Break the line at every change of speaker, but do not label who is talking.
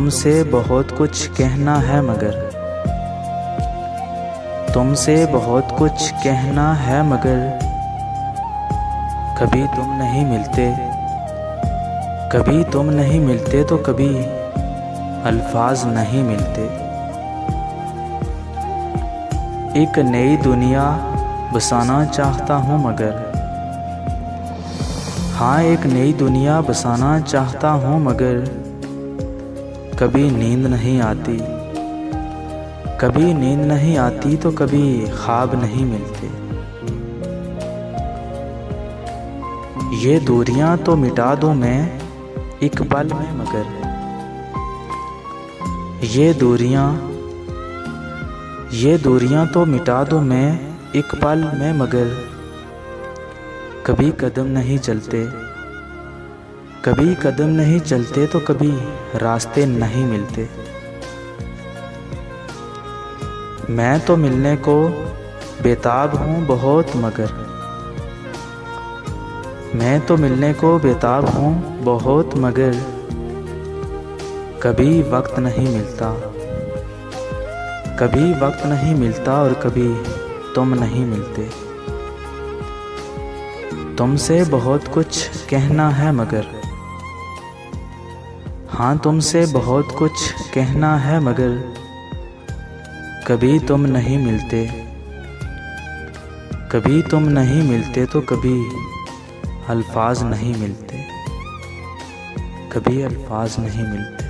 तुमसे बहुत कुछ कहना है मगर, तुमसे बहुत कुछ कहना है मगर कभी तुम नहीं मिलते, कभी तुम नहीं मिलते तो कभी अल्फाज नहीं मिलते। एक नई दुनिया बसाना चाहता हूँ मगर, हाँ एक नई दुनिया बसाना चाहता हूँ मगर कभी नींद नहीं आती, कभी नींद नहीं आती तो कभी ख्वाब नहीं मिलते। ये दूरियां तो मिटा दूं मैं एक पल में मगर, ये दूरियां तो मिटा दूं मैं एक पल में मगर कभी कदम नहीं चलते, कभी कदम नहीं चलते तो कभी रास्ते नहीं मिलते। मैं तो मिलने को बेताब हूँ बहुत मगर, मैं तो मिलने को बेताब हूँ बहुत मगर कभी वक्त नहीं मिलता, कभी वक्त नहीं मिलता और कभी तुम नहीं मिलते। तुमसे बहुत कुछ कहना है मगर, हाँ तुमसे बहुत कुछ कहना है मगर कभी तुम नहीं मिलते, कभी तुम नहीं मिलते तो कभी अल्फाज नहीं मिलते, कभी अल्फाज नहीं मिलते।